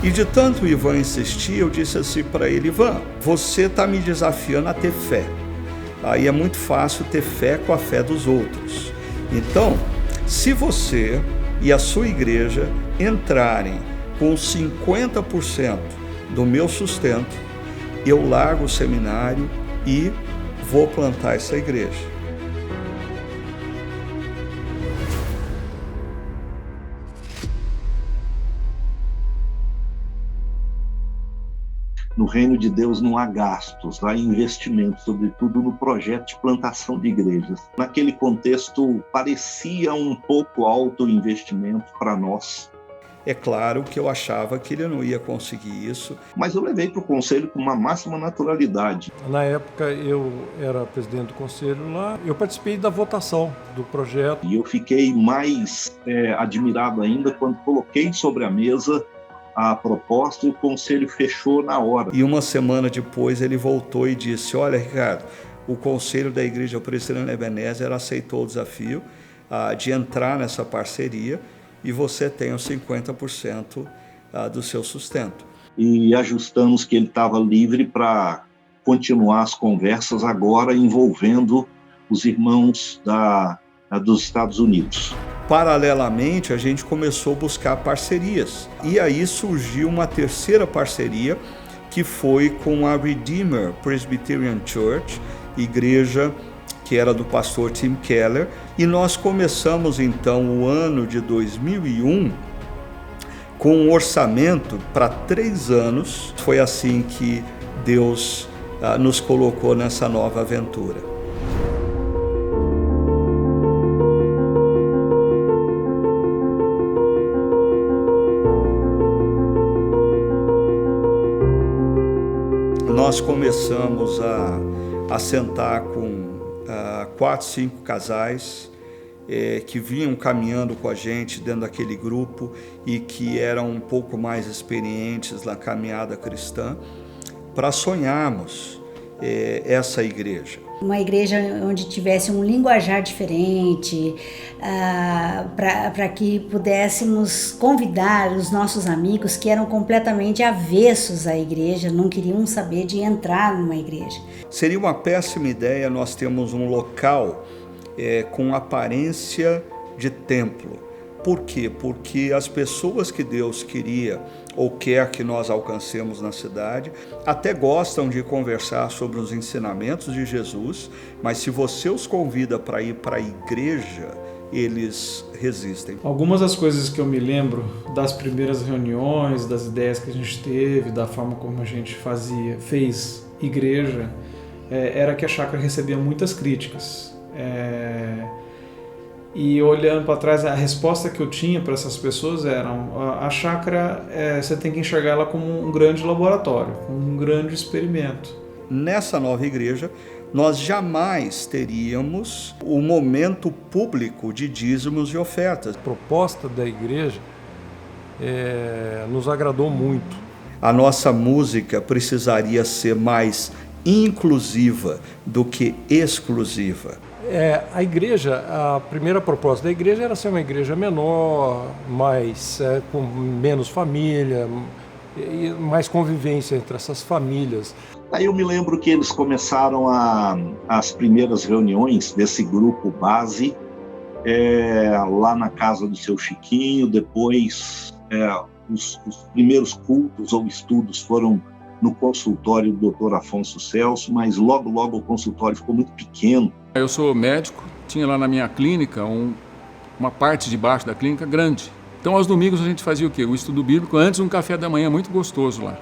E de tanto o Ivan insistir, eu disse assim para ele: Ivan, você está me desafiando a ter fé. Aí é muito fácil ter fé com a fé dos outros. Então, se você e a sua igreja entrarem com 50% do meu sustento, eu largo o seminário e vou plantar essa igreja. No reino de Deus não há gastos, há investimentos, sobretudo no projeto de plantação de igrejas. Naquele contexto, parecia um pouco alto o investimento para nós. É claro que eu achava que ele não ia conseguir isso. Mas eu levei para o conselho com uma máxima naturalidade. Na época eu era presidente do conselho lá, eu participei da votação do projeto. E eu fiquei mais admirado ainda quando coloquei sobre a mesa a proposta e o conselho fechou na hora. E uma semana depois ele voltou e disse: olha, Ricardo, o conselho da Igreja Presbiteriana Ebenezer aceitou o desafio de entrar nessa parceria e você tem os 50% do seu sustento. E ajustamos que ele estava livre para continuar as conversas agora envolvendo os irmãos dos Estados Unidos. Paralelamente, a gente começou a buscar parcerias. E aí surgiu uma terceira parceria, que foi com a Redeemer Presbyterian Church, igreja que era do pastor Tim Keller. E nós começamos, então, o ano de 2001 com um orçamento para 3 anos. Foi assim que Deus nos colocou nessa nova aventura. Nós começamos a sentar com 4, 5 casais que vinham caminhando com a gente dentro daquele grupo e que eram um pouco mais experientes na caminhada cristã, para sonharmos essa igreja. Uma igreja onde tivesse um linguajar diferente, para que pudéssemos convidar os nossos amigos que eram completamente avessos à igreja, não queriam saber de entrar numa igreja. Seria uma péssima ideia nós termos um local com aparência de templo. Por quê? Porque as pessoas que Deus queria ou quer que nós alcancemos na cidade até gostam de conversar sobre os ensinamentos de Jesus, mas se você os convida para ir para a igreja, eles resistem. Algumas das coisas que eu me lembro das primeiras reuniões, das ideias que a gente teve, da forma como a gente fez igreja, era que a chácara recebia muitas críticas. E olhando para trás, a resposta que eu tinha para essas pessoas era: a chácara, você tem que enxergar ela como um grande laboratório, um grande experimento. Nessa nova igreja, nós jamais teríamos o momento público de dízimos e ofertas. A proposta da igreja nos agradou muito. A nossa música precisaria ser mais inclusiva do que exclusiva. A igreja, a primeira proposta da igreja era ser uma igreja menor, com menos família, e mais convivência entre essas famílias. Aí eu me lembro que eles começaram as primeiras reuniões desse grupo base lá na casa do seu Chiquinho. Depois os primeiros cultos ou estudos foram no consultório do Dr. Afonso Celso, mas logo o consultório ficou muito pequeno. Eu sou médico, tinha lá na minha clínica uma parte de baixo da clínica grande. Então, aos domingos a gente fazia o quê? O estudo bíblico, antes um café da manhã muito gostoso lá.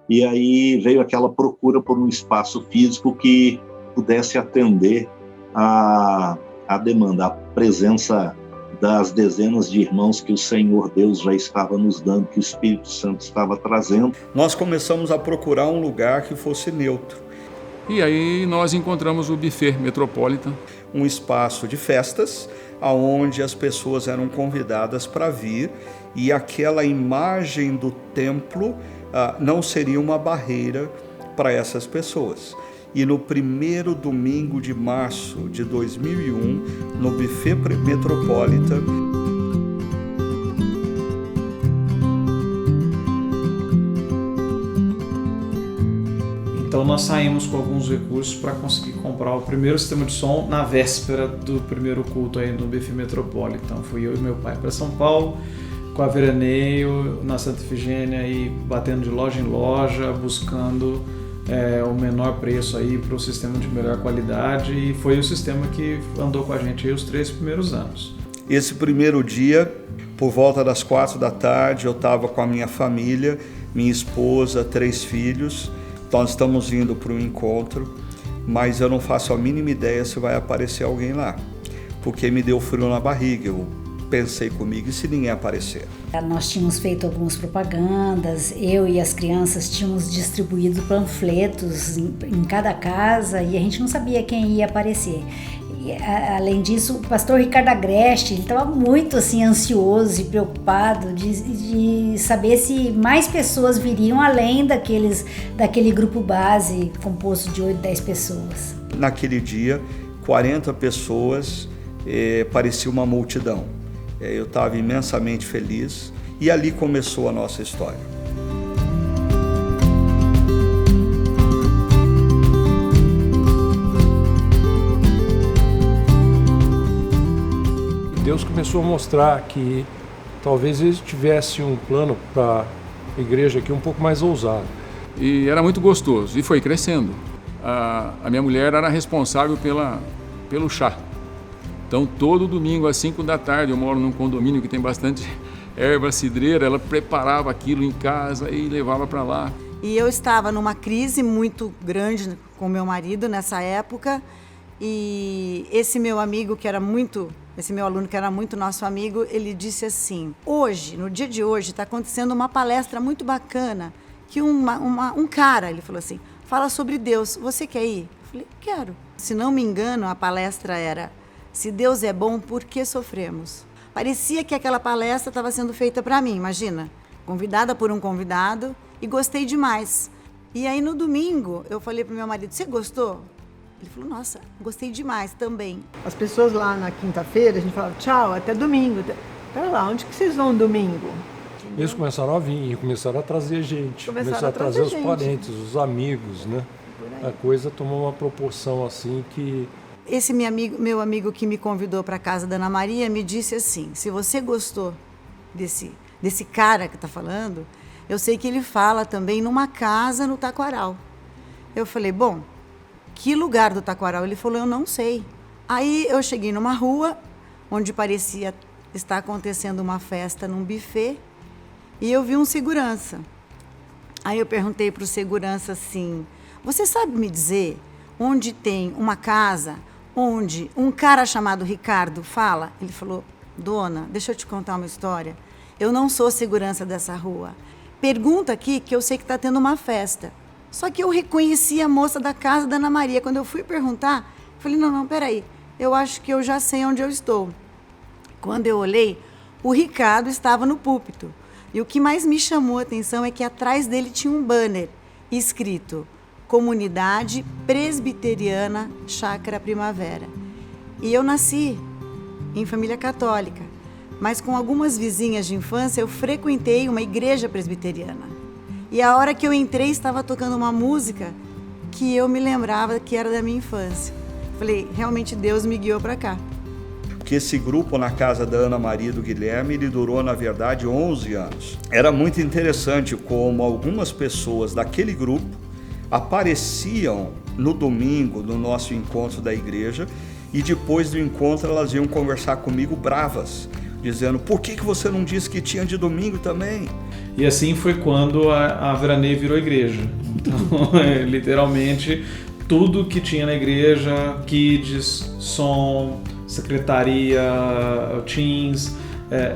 E aí veio aquela procura por um espaço físico que pudesse atender a demanda, a presença das dezenas de irmãos que o Senhor Deus já estava nos dando, que o Espírito Santo estava trazendo. Nós começamos a procurar um lugar que fosse neutro. E aí nós encontramos o Buffet Metropolitan. Um espaço de festas, onde as pessoas eram convidadas para vir, e aquela imagem do templo não seria uma barreira para essas pessoas. E no primeiro domingo de março de 2001, no Buffet Metropolitan, Então nós saímos com alguns recursos para conseguir comprar o primeiro sistema de som na véspera do primeiro culto aí no BF Metropole. Então fui eu e meu pai para São Paulo, com a veraneio na Santa Efigênia e batendo de loja em loja, buscando o menor preço aí para o sistema de melhor qualidade, e foi o sistema que andou com a gente aí os 3 primeiros anos. Esse primeiro dia, por volta das 4 da tarde, eu estava com a minha família, minha esposa, 3 filhos. Nós estamos indo para um encontro, mas eu não faço a mínima ideia se vai aparecer alguém lá, porque me deu frio na barriga. Eu pensei comigo, e se ninguém aparecer? Nós tínhamos feito algumas propagandas, eu e as crianças tínhamos distribuído panfletos em cada casa e a gente não sabia quem ia aparecer. E, além disso, o pastor Ricardo Agreste, ele estava muito assim, ansioso e preocupado de saber se mais pessoas viriam além daquele grupo base composto de 8, 10 pessoas. Naquele dia, 40 pessoas, parecia uma multidão. Eu estava imensamente feliz e ali começou a nossa história. Deus começou a mostrar que talvez ele tivesse um plano para a igreja aqui um pouco mais ousado. E era muito gostoso, e foi crescendo. A minha mulher era responsável pelo chá. Então, todo domingo, às 5 da tarde, eu moro num condomínio que tem bastante erva cidreira, ela preparava aquilo em casa e levava para lá. E eu estava numa crise muito grande com meu marido nessa época, e esse meu aluno que era muito nosso amigo, ele disse assim: hoje, no dia de hoje, está acontecendo uma palestra muito bacana, que um cara, ele falou assim, fala sobre Deus, você quer ir? Eu falei, quero. Se não me engano, a palestra era: se Deus é bom, por que sofremos? Parecia que aquela palestra estava sendo feita para mim, imagina. Convidada por um convidado, e gostei demais. E aí no domingo, eu falei pro meu marido, você gostou? Ele falou, nossa, gostei demais também. As pessoas lá na quinta-feira, a gente falava, tchau, até domingo. Pera lá, onde que vocês vão domingo? Eles começaram a vir e começaram a trazer gente, começaram a trazer os parentes, os amigos, né? A coisa tomou uma proporção assim que... Esse meu amigo que me convidou para a casa da Ana Maria me disse assim, se você gostou desse cara que está falando, eu sei que ele fala também numa casa no Taquaral. Eu falei, bom, que lugar do Taquaral? Ele falou, eu não sei. Aí eu cheguei numa rua onde parecia estar acontecendo uma festa num buffet e eu vi um segurança. Aí eu perguntei para o segurança assim, você sabe me dizer onde tem uma casa onde um cara chamado Ricardo fala? Ele falou, dona, deixa eu te contar uma história. Eu não sou segurança dessa rua. Pergunta aqui que eu sei que está tendo uma festa. Só que eu reconheci a moça da casa da Ana Maria. Quando eu fui perguntar, falei, não, peraí, eu acho que eu já sei onde eu estou. Quando eu olhei, o Ricardo estava no púlpito. E o que mais me chamou a atenção é que atrás dele tinha um banner escrito Comunidade Presbiteriana Chácara Primavera. E eu nasci em família católica, mas com algumas vizinhas de infância eu frequentei uma igreja presbiteriana. E a hora que eu entrei estava tocando uma música que eu me lembrava que era da minha infância. Falei, realmente Deus me guiou para cá. Que esse grupo na casa da Ana Maria e do Guilherme, ele durou, na verdade, 11 anos. Era muito interessante como algumas pessoas daquele grupo apareciam no domingo, no nosso encontro da igreja, e depois do encontro elas iam conversar comigo bravas, dizendo, por que você não disse que tinha de domingo também? E assim foi quando a Veraneio virou igreja. Então, literalmente, tudo que tinha na igreja, kids, som, secretaria, teens,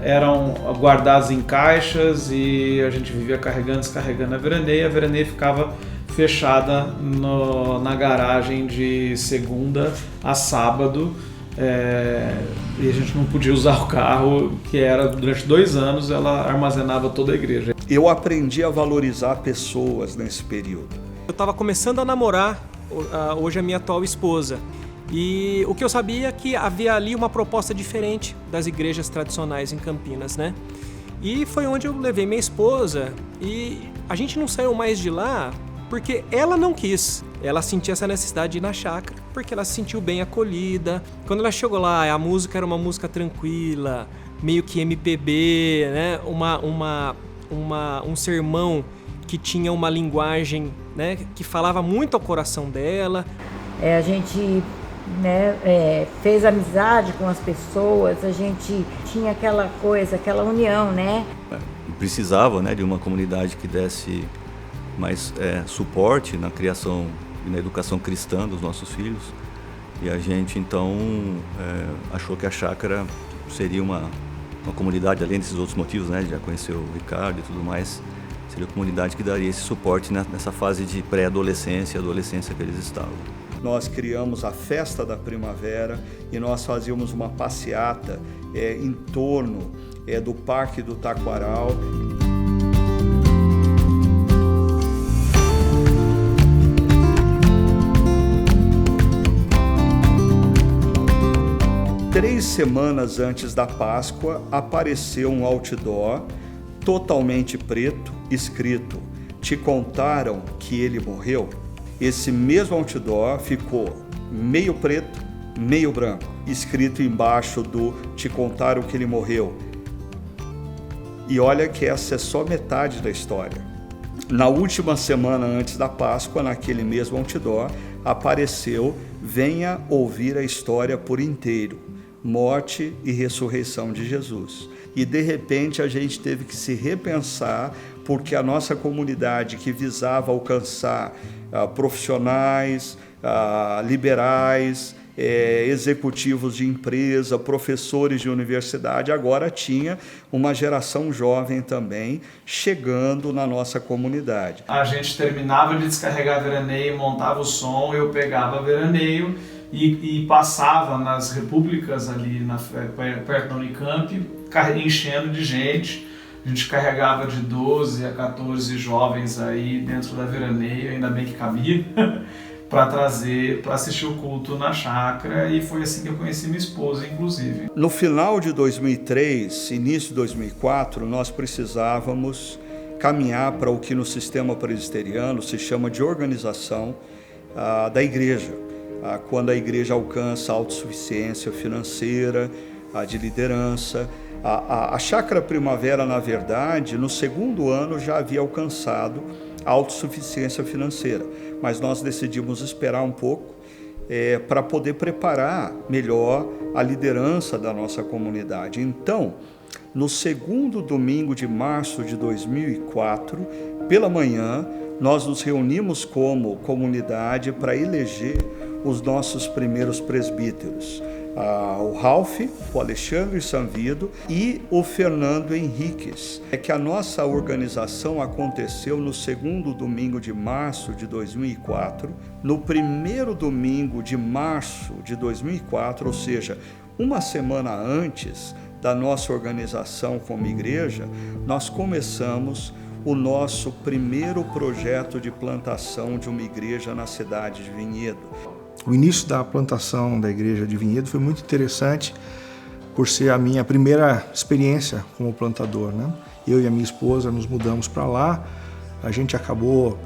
eram guardados em caixas e a gente vivia carregando, descarregando a Veraneio ficava fechada na garagem de segunda a sábado, e a gente não podia usar o carro, que era durante 2 anos ela armazenava toda a igreja. Eu aprendi a valorizar pessoas nesse período. Eu estava começando a namorar hoje a minha atual esposa, e o que eu sabia é que havia ali uma proposta diferente das igrejas tradicionais em Campinas, né? E foi onde eu levei minha esposa, e a gente não saiu mais de lá porque ela não quis. Ela sentia essa necessidade de ir na chácara, porque ela se sentiu bem acolhida. Quando ela chegou lá, a música era uma música tranquila, meio que MPB, né? Um sermão que tinha uma linguagem, né, que falava muito ao coração dela. A gente, né, fez amizade com as pessoas, a gente tinha aquela coisa, aquela união, né? Precisava, né, de uma comunidade que desse mais suporte na criação e na educação cristã dos nossos filhos. E a gente, então, achou que a chácara seria uma comunidade, além desses outros motivos, né, de já conhecer o Ricardo e tudo mais, seria a comunidade que daria esse suporte nessa fase de pré-adolescência, adolescência que eles estavam. Nós criamos a Festa da Primavera e nós fazíamos uma passeata em torno do Parque do Taquaral. Três semanas antes da Páscoa, apareceu um outdoor totalmente preto, escrito: "Te contaram que ele morreu?" Esse mesmo outdoor ficou meio preto, meio branco, escrito embaixo do "Te contaram que ele morreu". E olha que essa é só metade da história. Na última semana antes da Páscoa, naquele mesmo outdoor, apareceu: "Venha ouvir a história por inteiro. Morte e ressurreição de Jesus". E de repente a gente teve que se repensar, porque a nossa comunidade, que visava alcançar profissionais, liberais, executivos de empresa, professores de universidade, agora tinha uma geração jovem também chegando na nossa comunidade. A gente terminava de descarregar veraneio, montava o som, eu pegava veraneio e passava nas repúblicas ali perto da Unicamp, enchendo de gente. A gente carregava de 12 a 14 jovens aí dentro da veraneio, ainda bem que cabia, para trazer, para assistir o culto na chácara, e foi assim que eu conheci minha esposa, inclusive. No final de 2003, início de 2004, nós precisávamos caminhar para o que no sistema presbiteriano se chama de organização da igreja. Quando a igreja alcança a autossuficiência financeira, de liderança. A Chácara Primavera, na verdade, no segundo ano já havia alcançado a autossuficiência financeira, mas nós decidimos esperar um pouco para poder preparar melhor a liderança da nossa comunidade. Então, no segundo domingo de março de 2004, pela manhã, nós nos reunimos como comunidade para eleger os nossos primeiros presbíteros. O Ralph, o Alexandre Sanvido e o Fernando Henriques. É que a nossa organização aconteceu no segundo domingo de março de 2004. No primeiro domingo de março de 2004, ou seja, uma semana antes da nossa organização como igreja, nós começamos o nosso primeiro projeto de plantação de uma igreja na cidade de Vinhedo. O início da plantação da igreja de Vinhedo foi muito interessante por ser a minha primeira experiência como plantador, né? Eu e a minha esposa nos mudamos para lá, a gente acabou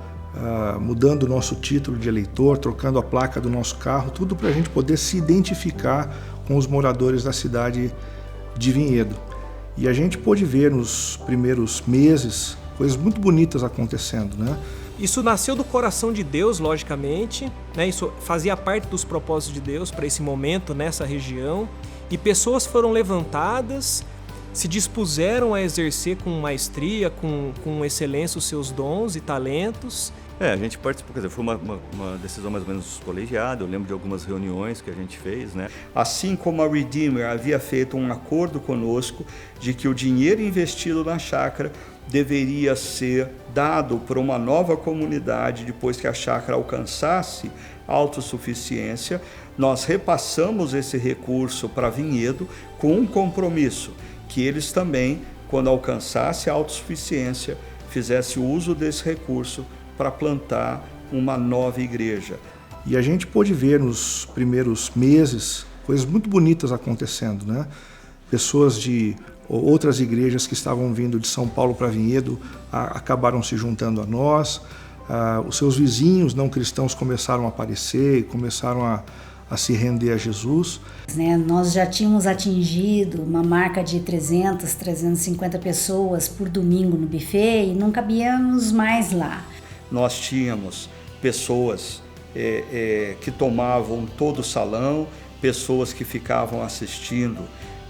mudando o nosso título de eleitor, trocando a placa do nosso carro, tudo para a gente poder se identificar com os moradores da cidade de Vinhedo. E a gente pôde ver nos primeiros meses coisas muito bonitas acontecendo, né? Isso nasceu do coração de Deus, logicamente, né? Isso fazia parte dos propósitos de Deus para esse momento, nessa região. E pessoas foram levantadas, se dispuseram a exercer com maestria, com excelência os seus dons e talentos. A gente participou, quer dizer, foi uma decisão mais ou menos colegiada. Eu lembro de algumas reuniões que a gente fez, né? Assim como a Redeemer havia feito um acordo conosco de que o dinheiro investido na chácara deveria ser dado para uma nova comunidade depois que a chácara alcançasse autossuficiência, nós repassamos esse recurso para Vinhedo com um compromisso, que eles também, quando alcançasse a autossuficiência, fizessem uso desse recurso para plantar uma nova igreja. E a gente pôde ver nos primeiros meses coisas muito bonitas acontecendo, né? Pessoas de outras igrejas que estavam vindo de São Paulo para Vinhedo acabaram se juntando a nós. os seus vizinhos não cristãos começaram a aparecer e começaram a se render a Jesus. Nós já tínhamos atingido uma marca de 300, 350 pessoas por domingo no buffet e não cabíamos mais lá. Nós tínhamos pessoas que tomavam todo o salão, pessoas que ficavam assistindo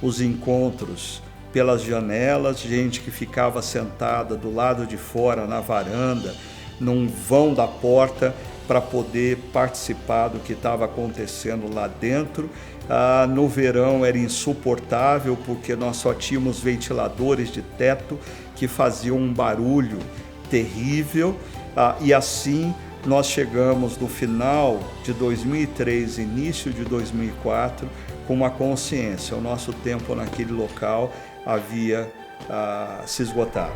os encontros pelas janelas, gente que ficava sentada do lado de fora na varanda, num vão da porta, para poder participar do que estava acontecendo lá dentro. No verão era insuportável, porque nós só tínhamos ventiladores de teto que faziam um barulho terrível, e assim nós chegamos no final de 2003, início de 2004, com uma consciência: o nosso tempo naquele local havia se esgotado.